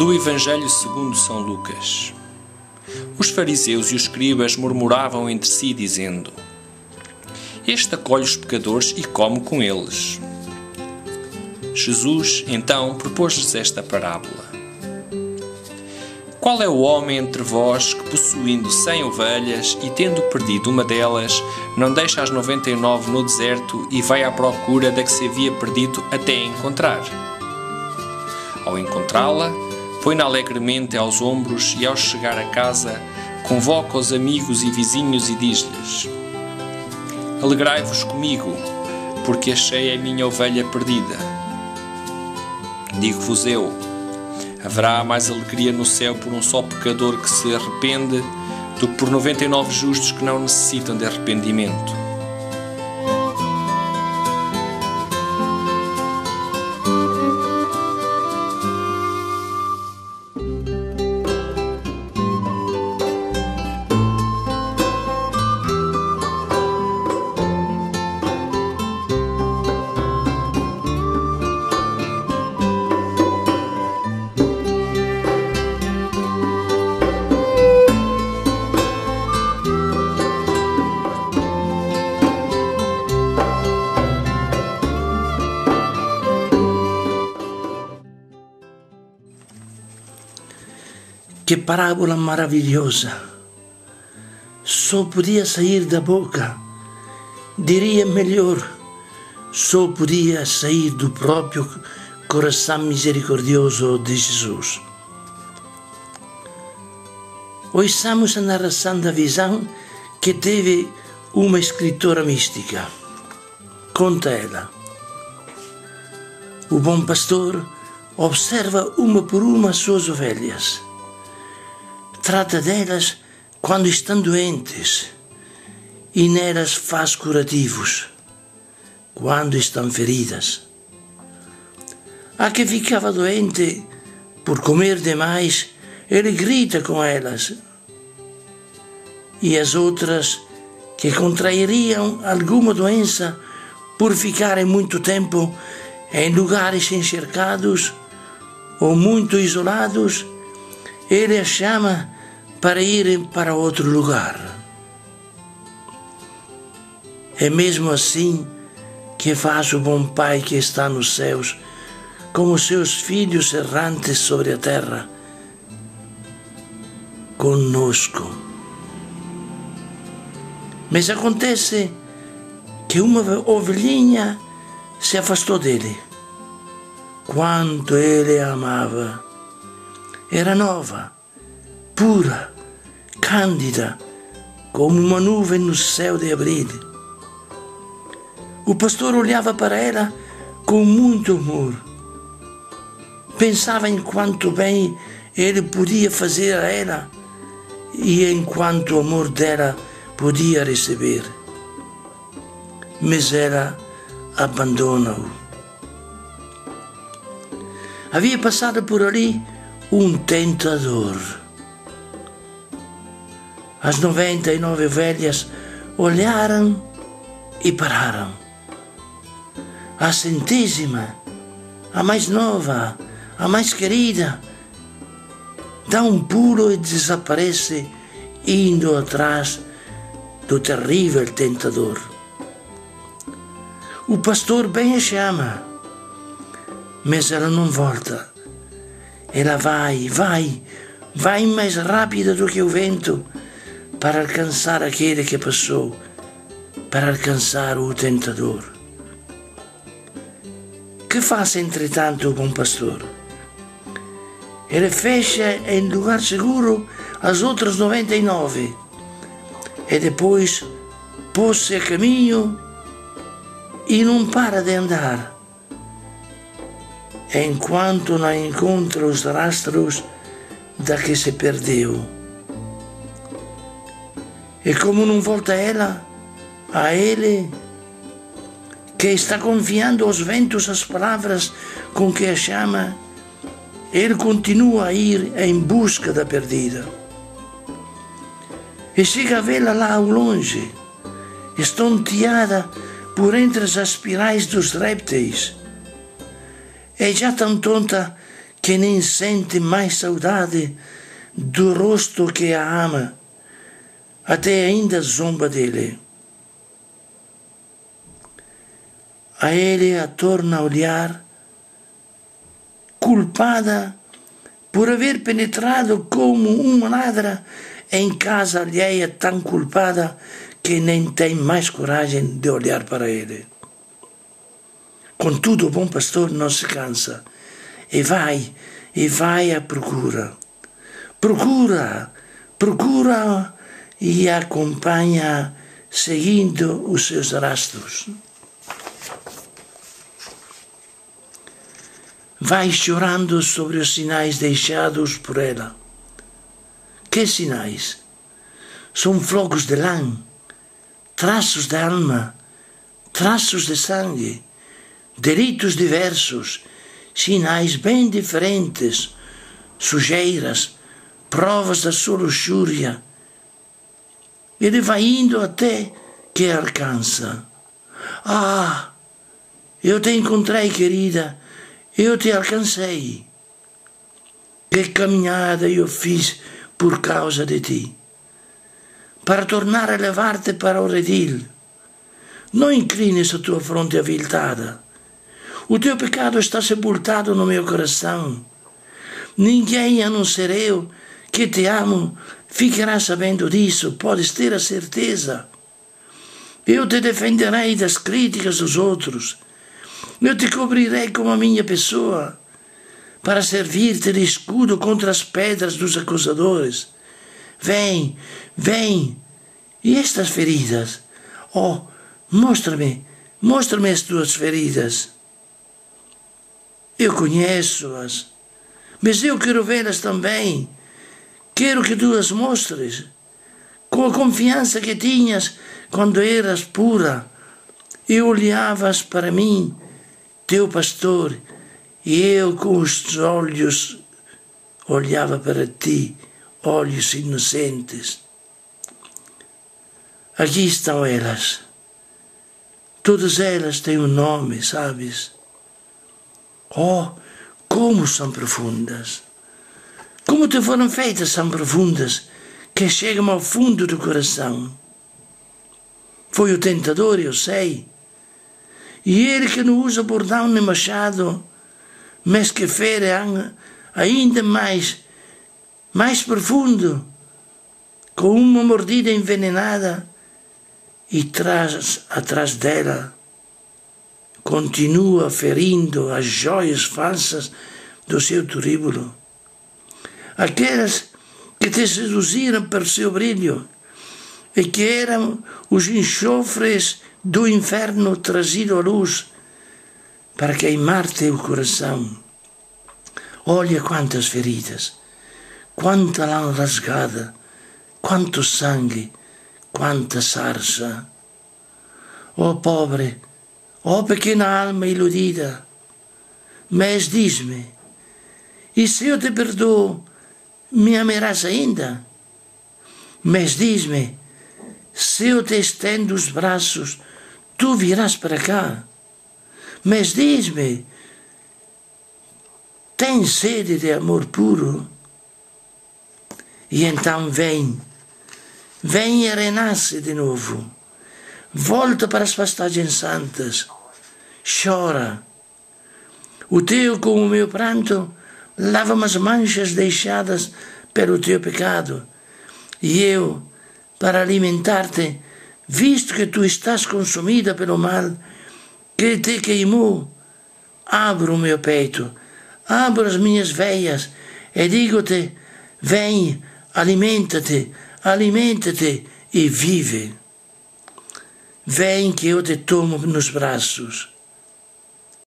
Do Evangelho segundo São Lucas. Os fariseus e os escribas murmuravam entre si, dizendo: Este acolhe os pecadores e come com eles. Jesus, então, propôs-lhes esta parábola. Qual é o homem entre vós que, possuindo 100 ovelhas e tendo perdido uma delas, não deixa as 99 no deserto e vai à procura da que se havia perdido até a encontrar? Ao encontrá-la, põe-na alegremente aos ombros e, ao chegar a casa, convoca os amigos e vizinhos e diz-lhes: Alegrai-vos comigo, porque achei a minha ovelha perdida. Digo-vos eu, haverá mais alegria no céu por um só pecador que se arrepende do que por 99 justos que não necessitam de arrependimento. Que parábola maravilhosa! Só podia sair da boca, diria melhor, só podia sair do próprio coração misericordioso de Jesus. Ouçamos a narração da visão que teve uma escritora mística. Conta ela: o bom pastor observa uma por uma as suas ovelhas. Trata delas quando estão doentes e nelas faz curativos quando estão feridas. A que ficava doente por comer demais, ele grita com elas. E as outras que contrairiam alguma doença por ficarem muito tempo em lugares encharcados ou muito isolados, ele as chama para irem para outro lugar. É mesmo assim que faz o bom Pai que está nos céus com os seus filhos errantes sobre a terra, conosco. Mas acontece que uma ovelhinha se afastou dele. Quanto ele a amava! Era nova, pura, cândida, como uma nuvem no céu de abril. O pastor olhava para ela com muito amor. Pensava em quanto bem ele podia fazer a ela e em quanto o amor dela podia receber. Mas ela abandona-o. Havia passado por ali um tentador. As 99 ovelhas olharam e pararam. A 100ª, a mais nova, a mais querida, dá um pulo e desaparece, indo atrás do terrível tentador. O pastor bem a chama, mas ela não volta. Ela vai mais rápida do que o vento para alcançar aquele que passou, para alcançar o tentador. Que faz, entretanto, o bom pastor? Ele fecha em lugar seguro as outras 99 e depois pôs-se a caminho e não para de andar, enquanto não encontra os rastros da que se perdeu. E como não volta ela, a ele, que está confiando aos ventos as palavras com que a chama, ele continua a ir em busca da perdida. E chega a vê-la lá ao longe, estonteada por entre as espirais dos répteis. É já tão tonta que nem sente mais saudade do rosto que a ama, até ainda zomba dele. A ele a torna a olhar, culpada por haver penetrado como uma ladra em casa alheia tão culpada que nem tem mais coragem de olhar para ele. Contudo, o bom pastor não se cansa e vai à procura. Procura e acompanha seguindo os seus rastros. Vai chorando sobre os sinais deixados por ela. Que sinais? São flocos de lã, traços de alma, traços de sangue, delitos diversos, sinais bem diferentes, sujeiras, provas da sua luxúria. Ele vai indo até que alcança. Ah, eu te encontrei, querida, eu te alcancei. Que caminhada eu fiz por causa de ti, para tornar a levar-te para o redil. Não inclines a tua fronte aviltada. O teu pecado está sepultado no meu coração. Ninguém, a não ser eu, que te amo, ficará sabendo disso, podes ter a certeza. Eu te defenderei das críticas dos outros. Eu te cobrirei com a minha pessoa, para servir-te de escudo contra as pedras dos acusadores. Vem. E estas feridas? Oh, mostra-me as tuas feridas. Eu conheço-as, mas eu quero vê-las também. Quero que tu as mostres, com a confiança que tinhas quando eras pura e olhavas para mim, teu pastor, e eu com os olhos olhava para ti, olhos inocentes. Aqui estão elas. Todas elas têm um nome, sabes? Oh, como são profundas! Como te foram feitas são profundas, que chegam ao fundo do coração. Foi o tentador, eu sei. E ele que não usa bordão nem machado, mas que fere ainda mais profundo, com uma mordida envenenada, e atrás dela continua ferindo as joias falsas do seu turíbulo. Aquelas que te seduziram pelo seu brilho e que eram os enxofres do inferno trazido à luz para queimar-te o coração. Olha quantas feridas, quanta lã rasgada, quanto sangue, quanta sarça. Oh pobre, oh pequena alma iludida, mas diz-me, e se eu te perdoo, me amarás ainda? Mas diz-me, se eu te estendo os braços, tu virás para cá? Mas diz-me, tens sede de amor puro? E então vem e renasce de novo. Volta para as pastagens santas. Chora. O teu com o meu pranto lava-me as manchas deixadas pelo teu pecado. E eu, para alimentar-te, visto que tu estás consumida pelo mal que te queimou, abro o meu peito, abro as minhas veias e digo-te, vem, alimenta-te e vive. Vem que eu te tomo nos braços.